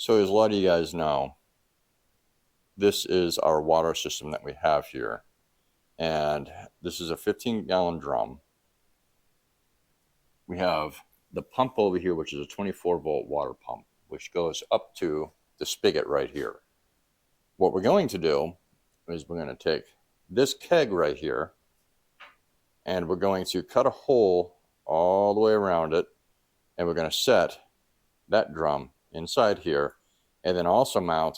So as a lot of you guys know, this is our water system that we have here. And this is a 15-gallon drum. We have the pump over here, which is a 24-volt water pump, which goes up to the spigot right here. What we're going to do is we're going to take this keg right here, and we're going to cut a hole all the way around it, and we're going to set that drum inside here, and then also mount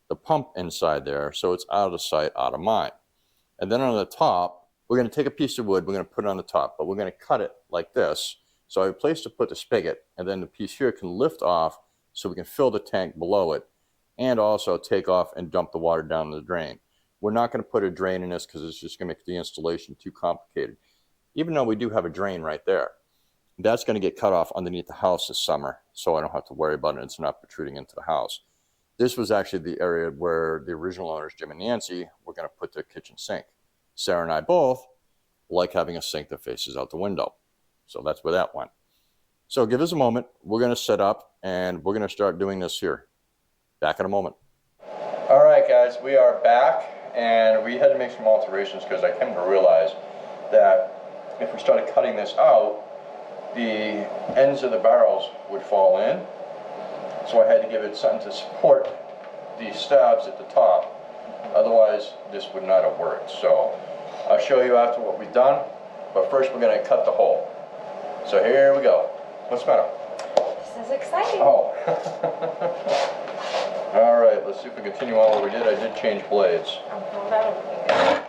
the pump inside there so it's out of sight, out of mind. And then on the top, we're going to take a piece of wood, we're going to put it on the top, but we're going to cut it like this. So I have a place to put the spigot, and then the piece here can lift off so we can fill the tank below it and also take off and dump the water down the drain. We're not going to put a drain in this because it's just going to make the installation too complicated. Even though we do have a drain right there, that's going to get cut off underneath the house this summer, so I don't have to worry about it. It's not protruding into the house. This was actually the area where the original owners, Jim and Nancy, were going to put their kitchen sink. Sarah and I both like having a sink that faces out the window. So that's where that went. So give us a moment. We're going to set up, and we're going to start doing this here. Back in a moment. All right, guys, we are back, and we had to make some alterations because I came to realize that if we started cutting this out, the ends of the barrels would fall in. So I had to give it something to support the stabs at the top. Otherwise, this would not have worked. So I'll show you after what we've done, but first we're going to cut the hole. So here we go. What's the matter? This is exciting. Oh. All right, let's see if we continue on what we did. I did change blades. Oh, that'll be good.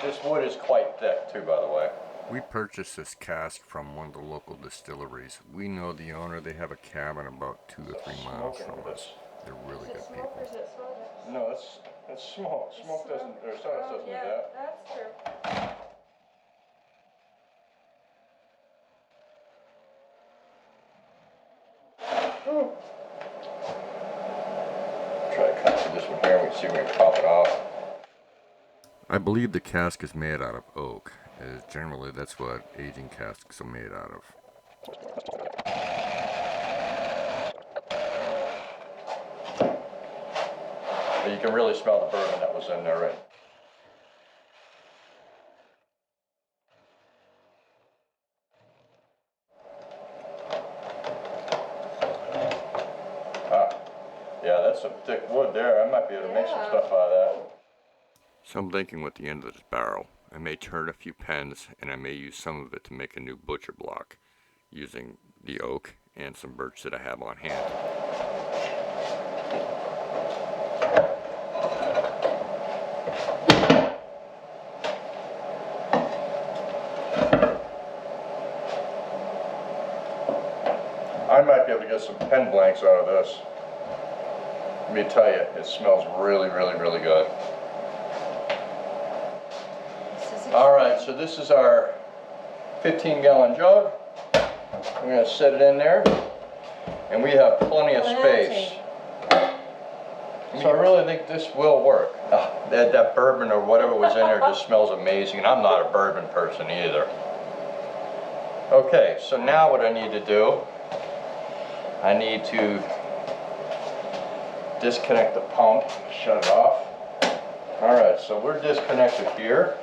This wood is quite thick too, by the way. We purchased this cask from one of the local distilleries. We know the owner. They have a cabin about 2 to 3 miles from us. They're really good people. Is it smoke? No, it's smoke. Smoke doesn't, or sawdust doesn't do that. That's true. Ooh. Try to cut through this one here. We can see if we can pop it off. I believe the cask is made out of oak, as generally that's what aging casks are made out of. But you can really smell the bourbon that was in there, right? Yeah, that's some thick wood there. I might be able to make some stuff out of that. So I'm thinking with the end of this barrel, I may turn a few pens, and I may use some of it to make a new butcher block using the oak and some birch that I have on hand. I might be able to get some pen blanks out of this. Let me tell you, it smells really, really, really good. Alright, so this is our 15-gallon jug. I'm going to set it in there, and we have plenty of space. So I really think this will work. That bourbon or whatever was in there just smells amazing, and I'm not a bourbon person either. Okay, so now what I need to do, I need to disconnect the pump, shut it off. Alright, so we're disconnected here.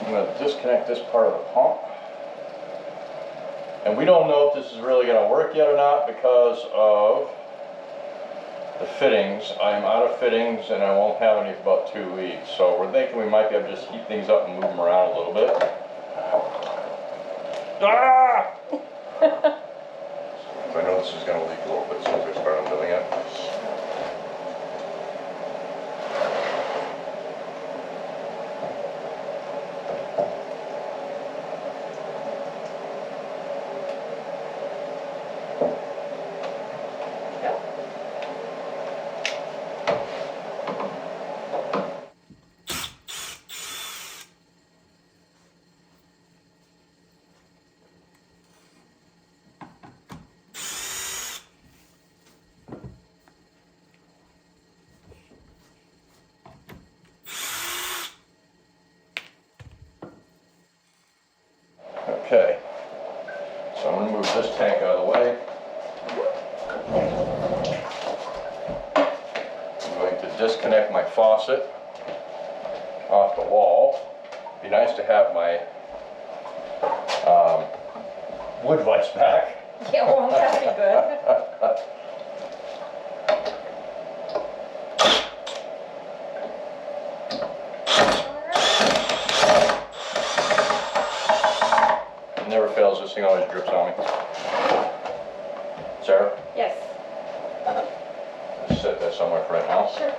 I'm going to disconnect this part of the pump. And we don't know if this is really going to work yet or not because of the fittings. I am out of fittings and I won't have any for about 2 weeks. So we're thinking we might be able to just heat things up and move them around a little bit. Ah! I know this is going to leak a little bit as soon as I start doing it. So I'm going to move this tank out of the way. I'm going to disconnect my faucet off the wall. It'd be nice to have my wood vise back. Yeah, won't that be good? It never fails, this thing always drips on me. Sarah, Yes. just set that somewhere for right now. Sure.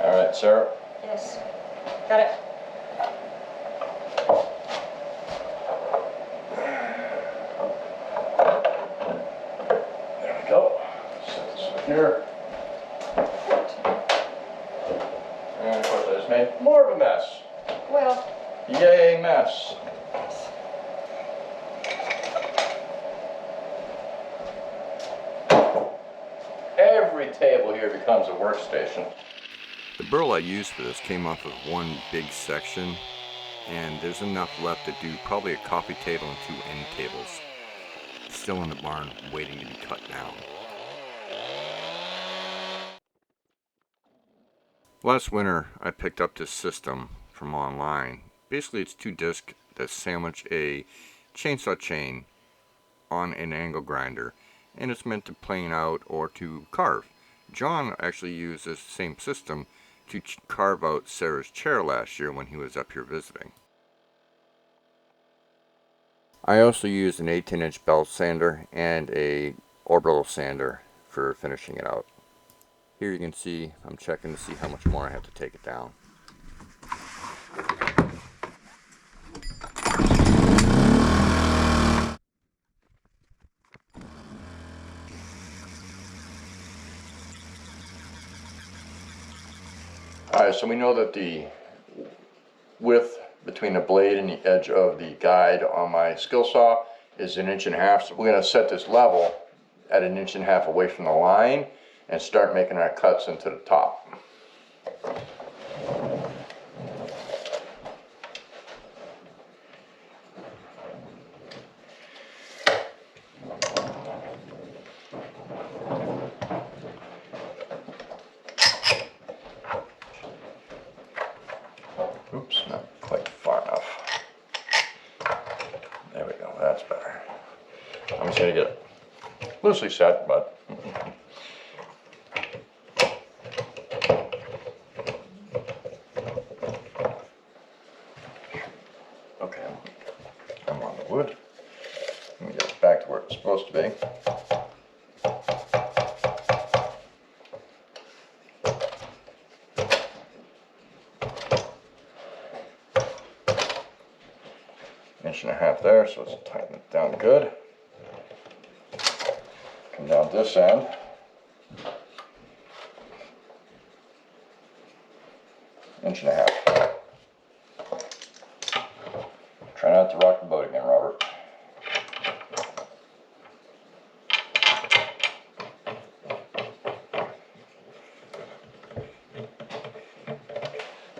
All right, Sarah. Yes. Got it. There we go. Set this up here. And of course I just made more of a mess. Well, Yay, mess. Every table here becomes a workstation. The burl I used for this came off of one big section, and there's enough left to do probably a coffee table and 2 end tables. Still in the barn, waiting to be cut down. Last winter, I picked up this system from online. Basically, it's 2 discs that sandwich a chainsaw chain on an angle grinder, and it's meant to plane out or to carve. John actually used this same system to carve out Sarah's chair last year when he was up here visiting. I also used an 18-inch belt sander and a orbital sander for finishing it out. Here you can see I'm checking to see how much more I have to take it down. Alright, so we know that the width between the blade and the edge of the guide on my skill saw is 1.5 inches. So we're going to set this level at 1.5 inches away from the line and start making our cuts into the top. Oops, not quite far enough. There we go, that's better. I'm just going to get it loosely set, but okay, I'm on the wood. Let me get it back to where it's supposed to be. Inch and a half there, so let's tighten it down good. Come down this end. Inch and a half. Try not to rock the boat again, Robert.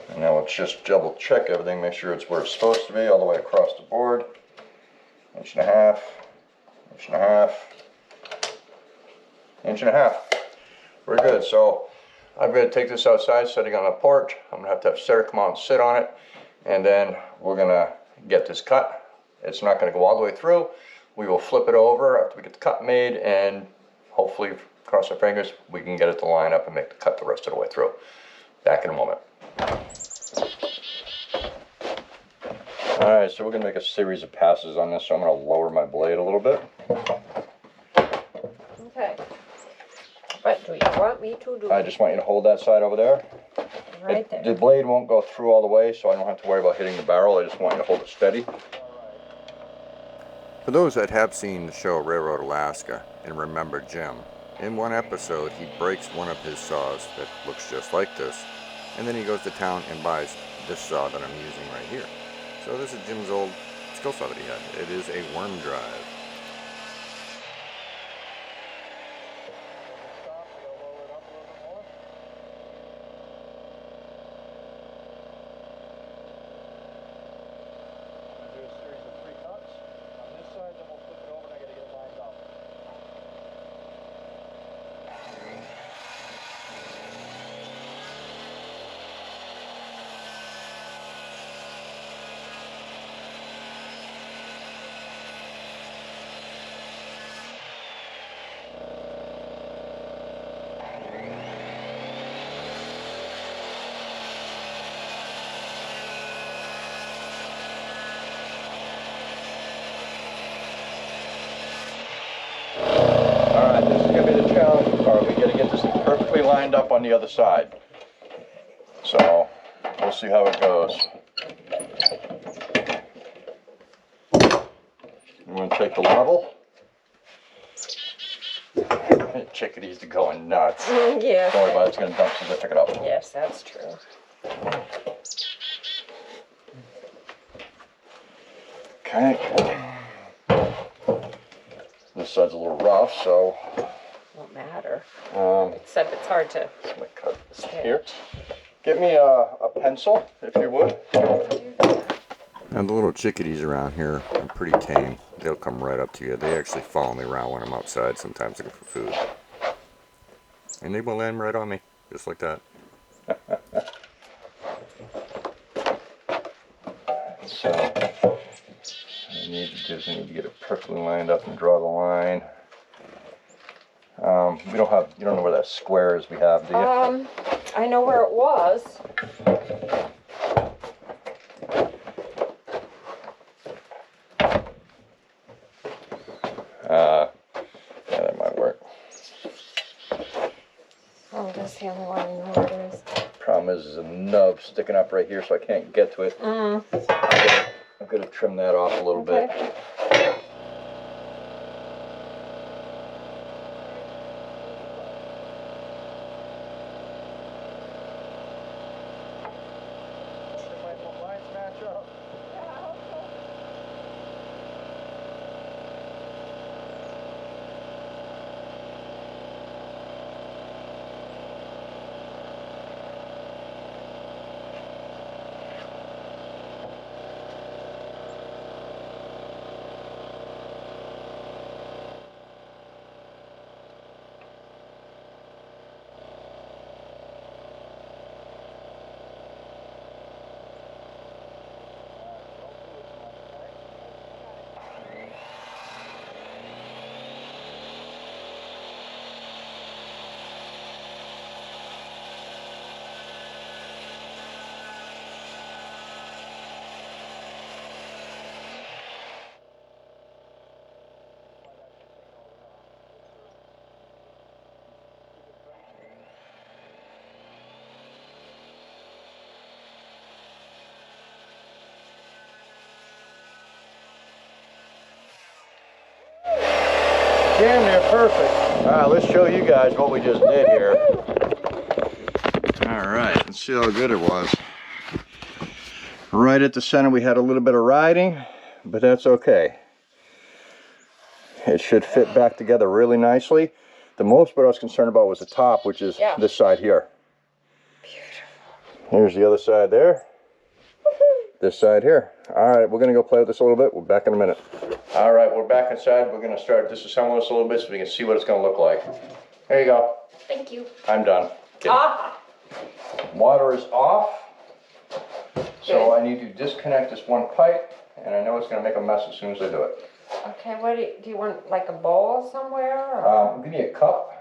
And now let's just double check everything, make sure it's where it's supposed to be, all the way across the board. Inch and a half, inch and a half, inch and a half. We're good. So I'm going to take this outside, setting on the porch. I'm going to have Sarah come out and sit on it, and then we're going to get this cut. It's not going to go all the way through. We will flip it over after we get the cut made, and hopefully, cross our fingers, we can get it to line up and make the cut the rest of the way through. Back in a moment. Alright, so we're going to make a series of passes on this, so I'm going to lower my blade a little bit. okay. What do you want me to do? I just want you to hold that side over there. Right there. The blade won't go through all the way, so I don't have to worry about hitting the barrel. I just want you to hold it steady. For those that have seen the show Railroad Alaska and remember Jim, In one episode, he breaks one of his saws that looks just like this, and then he goes to town and buys this saw that I'm using right here. So this is Jim's old skill saw that he had. It is a worm drive. Alright, this is going to be the challenge part. We got to get this thing perfectly lined up on the other side. So, we'll see how it goes. I'm going to take the level. Chickadees are going nuts. Yeah. Don't worry about it, it's going to dump as I pick it up. Yes, that's true. Okay. This side's a little rough, so Won't matter. Except it's hard to I'm gonna cut this here. Get me a pencil, if you would. And the little chickadees around here are pretty tame. They'll come right up to you. They actually follow me around when I'm outside, sometimes looking for food. And they will land right on me, just like that. So, what I need to do is I need to get it perfectly lined up and draw the line. You don't know where that square is we have, do you? I know where it was. Yeah, that might work. Oh, that's the only one I know where it is. Problem is, there's a nub sticking up right here, so I can't get to it. I'm gonna trim that off a little bit. Damn near perfect. Alright, let's show you guys what we just did here. Alright, let's see how good it was. Right at the center we had a little bit of riding, but that's okay. It should fit back together really nicely. The most what I was concerned about was the top, which is this side here. Beautiful. Here's the other side there. This side here. Alright, we're going to go play with this a little bit. We're back in a minute. Alright, we're back inside. We're going to start disassembling this a little bit so we can see what it's going to look like. There you go. Thank you. I'm done. Kidding. Ah! Water is off. So I need to disconnect this one pipe, and I know it's going to make a mess as soon as I do it. Okay, what do you want, like a bowl somewhere? Or? Give me a cup.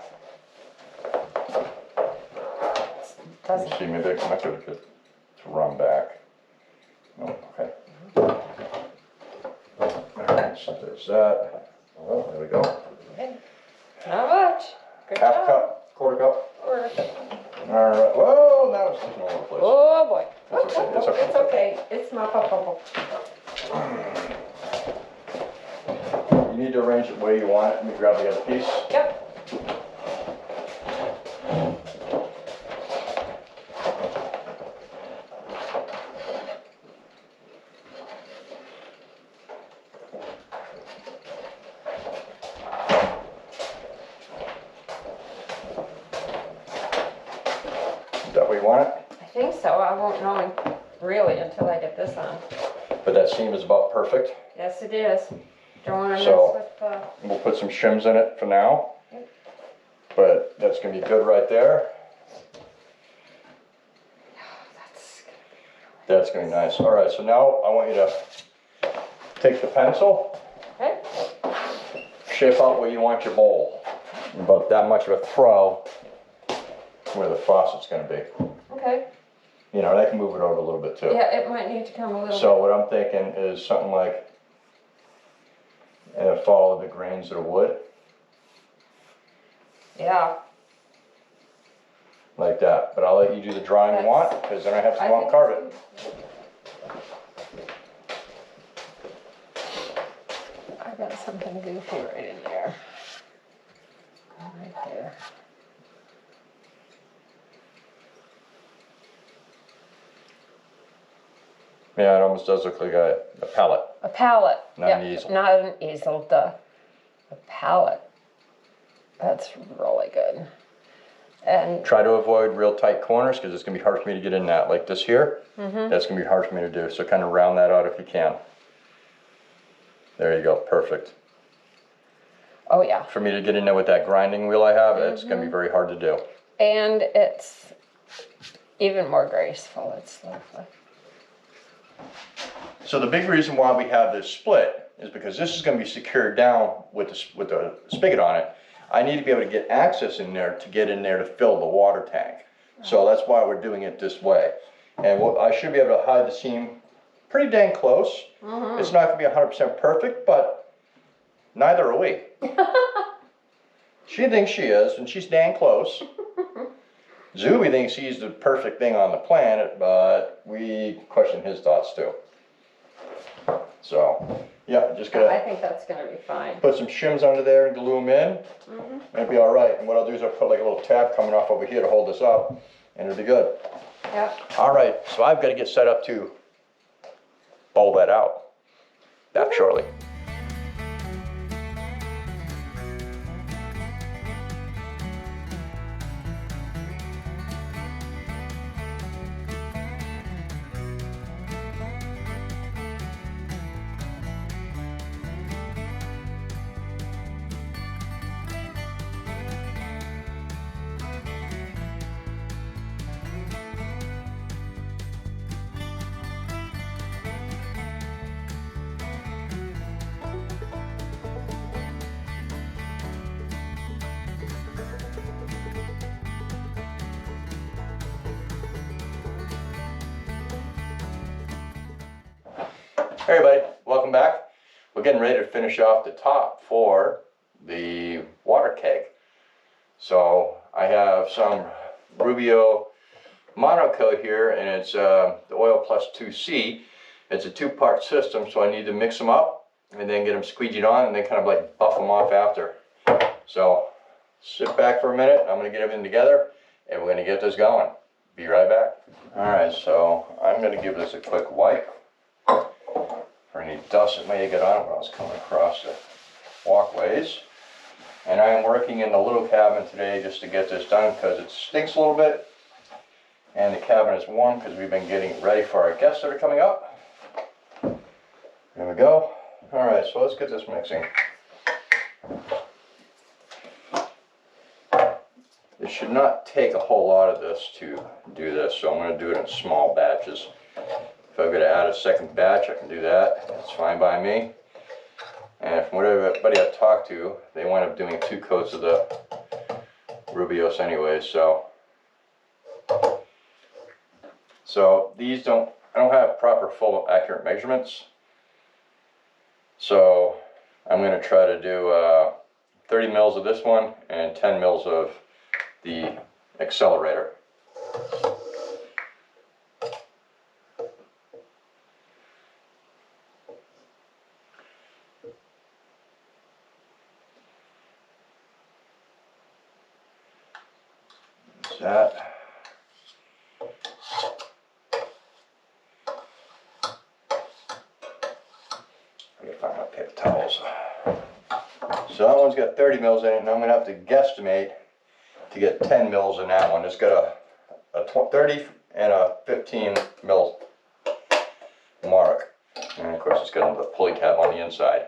Doesn't. Let me see, maybe I can connect it to run back. Oh, okay. Alright, so there's that. Oh, there we go. Okay. Not much. Good Half job. cup, quarter cup. Quarter. Alright, whoa, now it's sticking all over the place. Oh boy. That's okay, it's okay. It's okay. It's not bubble. You need to arrange it where you want it. Let me grab the other piece. Yep. you want it? I think so. I won't know really until I get this on. But that seam is about perfect. Yes, it is. Don't want to So, mess with we'll put some shims in it for now. Yep. But that's going to be good right there. That's going to be nice. All right, so now I want you to take the pencil, Okay. shape out where you want your bowl. About that much of a throw where the faucet's going to be. Okay. You know, and I can move it over a little bit too. Yeah, it might need to come a little So what I'm thinking is something like, and follow the grains of the wood, Yeah. like that. But I'll let you do the drawing you want, because then I have to go out and carve it. I got something goofy right in there. Right there. Yeah, it almost does look like a palette. A palette. Not yeah, an easel. Not an easel, duh. A palette. That's really good. And Try to avoid real tight corners, because it's going to be hard for me to get in that. Like this here, that's going to be hard for me to do. So kind of round that out if you can. There you go, perfect. oh yeah. For me to get in there with that grinding wheel I have, it's going to be very hard to do. And it's even more graceful. It's lovely. So the big reason why we have this split is because this is going to be secured down with the spigot on it. I need to be able to get access in there to get in there to fill the water tank. So that's why we're doing it this way. And I should be able to hide the seam pretty dang close. It's not going to be 100% perfect, but neither are we. She thinks she is, and she's dang close. Zuby thinks he's the perfect thing on the planet, but we question his thoughts too. So, yeah, just I gotta think that's going to be fine. put some shims under there and glue them in. It'll be all right. And what I'll do is I'll put like a little tab coming off over here to hold this up, and it'll be good. Yep. All right, so I've got to get set up to bowl that out. Back shortly. Hey everybody, welcome back. We're getting ready to finish off the top for the water keg. So I have some Rubio monocoat here, and it's the oil plus 2C. It's a two-part system, so I need to mix them up and then get them squeegeed on and then kind of like buff them off after. So sit back for a minute. I'm going to get everything together and we're going to get this going. Be right back. Alright, so I'm going to give this a quick wipe for any dust that may get on it when I was coming across the walkways. And I am working in the little cabin today just to get this done because it stinks a little bit. And the cabin is warm because we've been getting ready for our guests that are coming up. There we go. Alright, so let's get this mixing. It should not take a whole lot of this to do this, so I'm going to do it in small batches. If I'm going to add a second batch, I can do that. That's fine by me. And from what everybody I've talked to, they wind up doing 2 coats of the Rubios anyway, so these I don't have proper full accurate measurements. So I'm going to try to do 30 mils of this one and 10 mils of the accelerator. That. Let me find my paper towels. So that one's got 30 mils in it, and I'm going to have to guesstimate to get 10 mils in that one. It's got a 30 and a 15 mil mark. And of course it's got the pulley tab on the inside.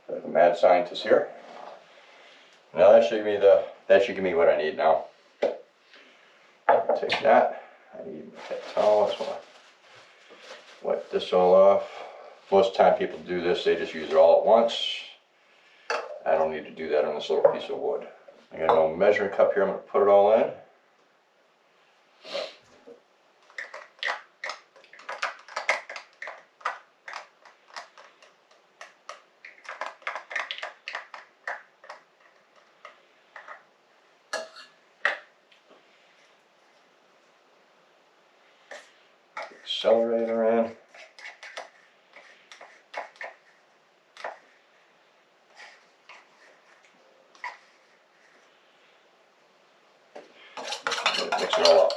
The mad scientist here. Now that should give me what I need now. Take that. I need that towel. I just want to wipe this all off. Most time people do this, they just use it all at once. I don't need to do that on this little piece of wood. I got a little measuring cup here, I'm going to put it all in. Accelerator in. Mix it all up.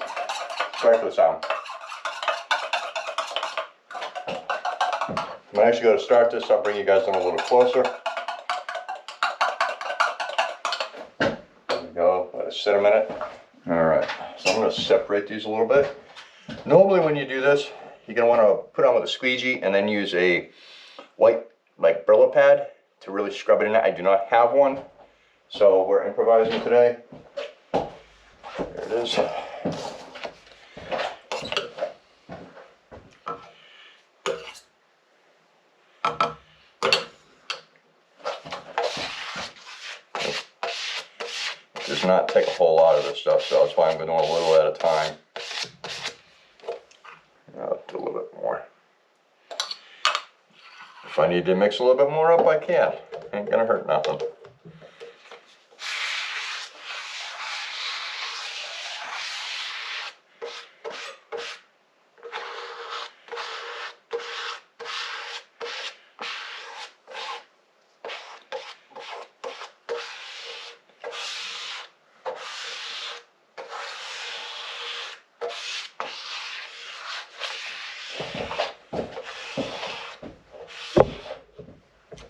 Sorry for the sound. When I actually go to start this, I'll bring you guys in a little closer. There we go. Let it sit a minute. Alright, so I'm going to separate these a little bit. Normally when you do this, you're going to want to put on with a squeegee and then use a white like Brillo pad to really scrub it in. I do not have one, so we're improvising today. There it is. It does not take a whole lot of this stuff, so that's why I'm doing a little at a time. I'll do a little bit more. If I need to mix a little bit more up, I can. Ain't gonna hurt nothing.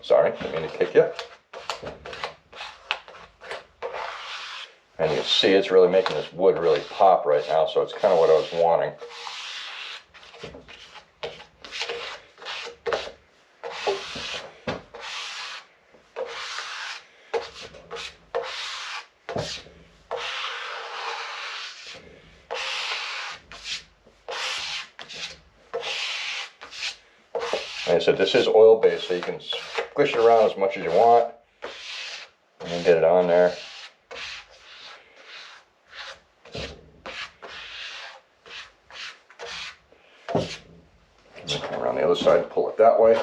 Sorry, didn't mean to kick you. And you can see it's really making this wood really pop right now, so it's kind of what I was wanting. Like I said, this is oil based, so you can squish it around as much as you want and then get it on there. Come around the other side and pull it that way.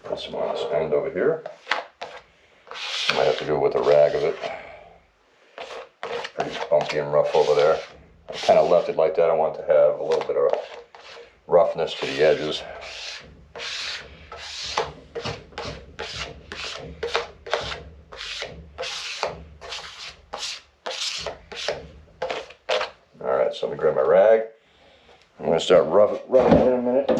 Put some on this end over here. Might have to do it with a rag of it. Pretty bumpy and rough over there. I kind of left it like that. I want to have a little bit of roughness to the edges. Alright, so let me grab my rag. I'm going to start rubbing it in a minute.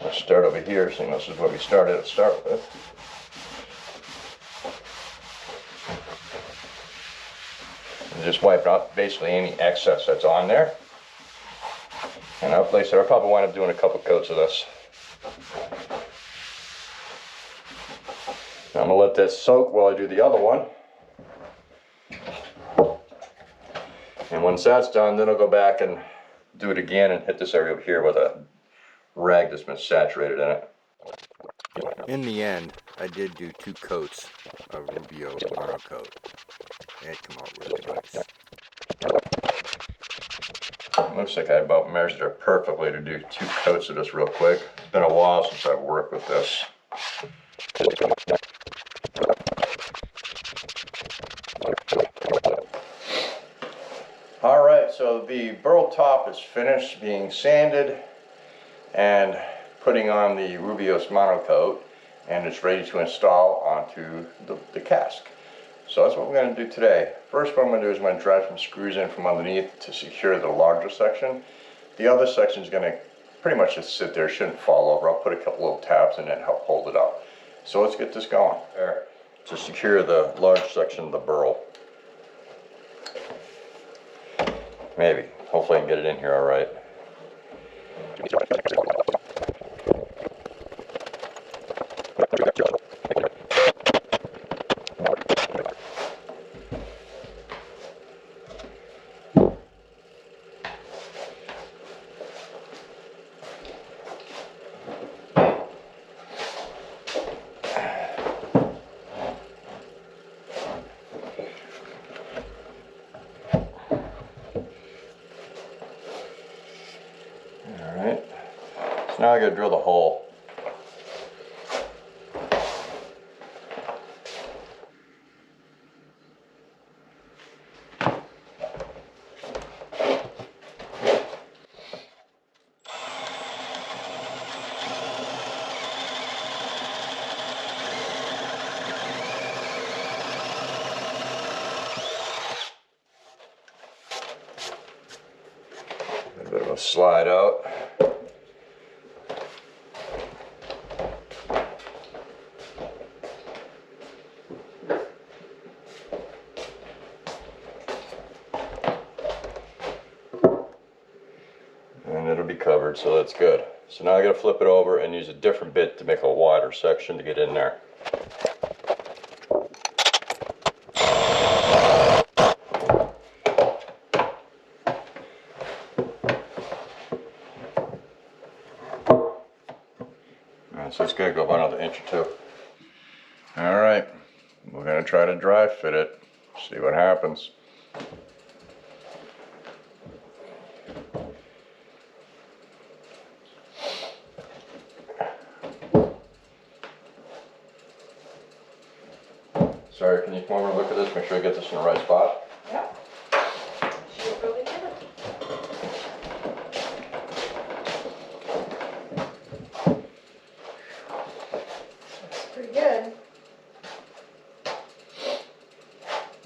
I'll start over here, seeing this is what we started to start with. And just wipe out basically any excess that's on there. And I'll place it. I'll probably wind up doing a couple coats of this. Now I'm going to let that soak while I do the other one. And once that's done, then I'll go back and do it again and hit this area over here with a rag that's been saturated in it. In the end, I did do 2 coats of Rubio mono coat. It came out really nice. It looks like I about measured it perfectly to do 2 coats of this real quick. It's been a while since I've worked with this. so the burl top is finished being sanded and putting on the Rubios monocoat, and it's ready to install onto the cask. So that's what we're going to do today. First, what I'm going to do is I'm going to drive some screws in from underneath to secure the larger section. The other section is going to pretty much just sit there, shouldn't fall over. I'll put a couple little tabs in it and help hold it up. So let's get this going there to secure the large section of the burl. Maybe. Hopefully I can get it in here all right. Alright, so now I gotta drill the hole. A bit of a slide out. And it'll be covered, so that's good. So now I gotta flip it over and use a different bit to make a wider section to get in there. Alright, so it's gonna go about another inch or two. Alright, we're gonna try to dry fit it, see what happens. Sorry, can you come over and look at this, make sure I get this in the right spot? Yep. She really did it. Looks pretty good.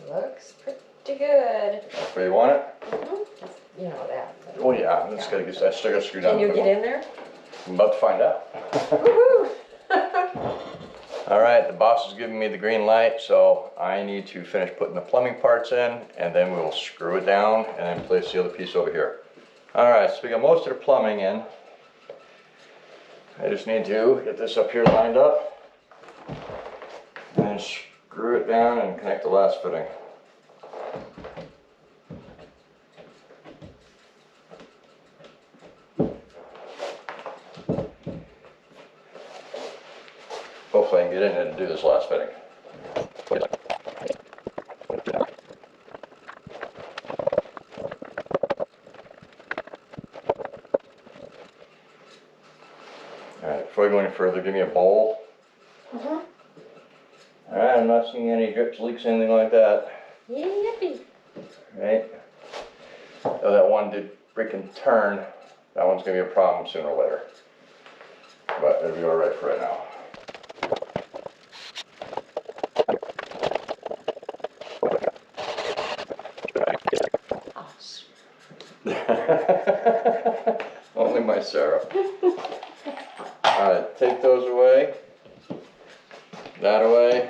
Looks pretty good. That's where you want it? Mm-hmm. You know that. But Oh yeah, I still gotta screw down. can you get in there? I'm about to find out. Woohoo! Alright, the boss is giving me the green light, so I need to finish putting the plumbing parts in, and then we'll screw it down and then place the other piece over here. Alright, so we got most of the plumbing in. I just need to get this up here lined up, and then screw it down and connect the last fitting. Hopefully I can get in there to do this last fitting. Alright, before I go any further, give me a bowl. Mm-hmm. Alright, I'm not seeing any drips, leaks, anything like that. Yippee. Right? Though that one did freaking turn, that one's gonna be a problem sooner or later. But it'll be alright for right now. Only my Sarah. Alright, take those away. That away.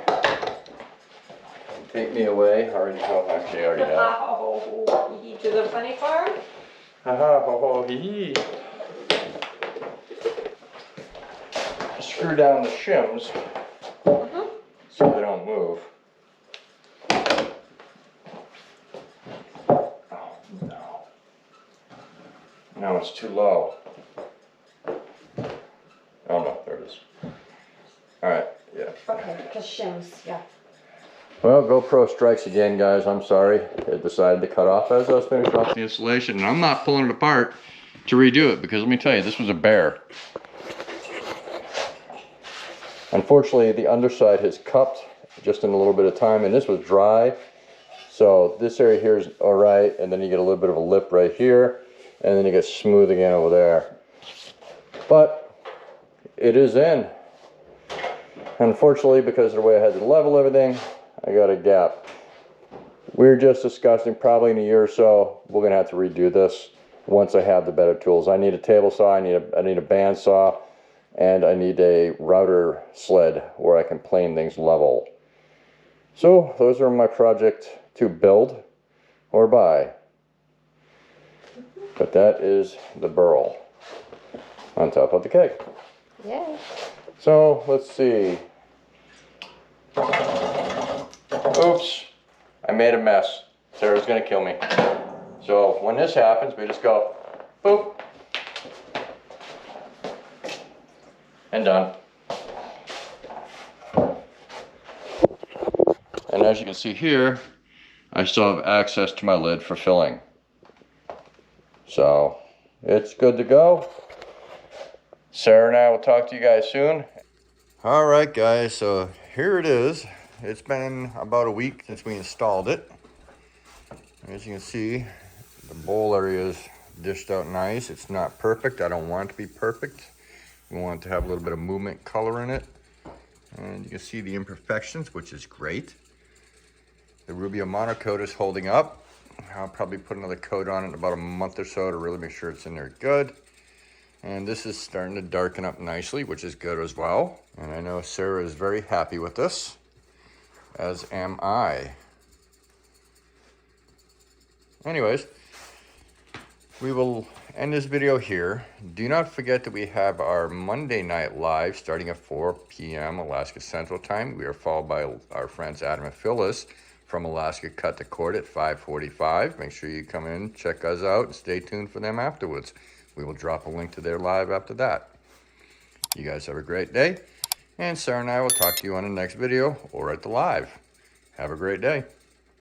Take me away. Already, oh, actually, I already have. Oh, you to the funny part? Haha, ho, ho, hee hee. Screw down the shims so they don't move. Oh no. No, it's too low. Oh no, there it is. Alright, yeah. Okay, because shims, yeah. Well, GoPro strikes again, guys. I'm sorry. It decided to cut off as I was finishing off the installation. And I'm not pulling it apart to redo it because let me tell you, this was a bear. Unfortunately, the underside has cupped just in a little bit of time, and this was dry. So this area here is all right, and then you get a little bit of a lip right here, and then you get smooth again over there. But it is in. Unfortunately, because of the way I had to level everything, I got a gap. We're just discussing probably in a year or so, we're gonna have to redo this once I have the better tools. I need a table saw, I need a band saw, and I need a router sled where I can plane things level. So those are my project to build or buy. But that is the burl on top of the keg. Yay. So let's see. Oops, I made a mess. Sarah's gonna kill me. So when this happens, we just go boop and done. And as you can see here, I still have access to my lid for filling. So it's good to go. Sarah and I will talk to you guys soon. All right, guys, so here it is. It's been about a week since we installed it. As you can see, the bowl area is dished out nice. It's not perfect. I don't want it to be perfect. We want it to have a little bit of movement color in it. And you can see the imperfections, which is great. The Rubio monocoat is holding up. I'll probably put another coat on it in about a month or so to really make sure it's in there good. And this is starting to darken up nicely, which is good as well. And I know Sarah is very happy with this, as am I. Anyways, we will end this video here. Do not forget that we have our Monday night live starting at 4 p.m. Alaska Central Time. We are followed by our friends Adam and Phyllis from Alaska Cut the Cord at 5:45. Make sure you come in, check us out, and stay tuned for them afterwards. We will drop a link to their live after that. You guys have a great day, and Sarah and I will talk to you on the next video or at the live. Have a great day.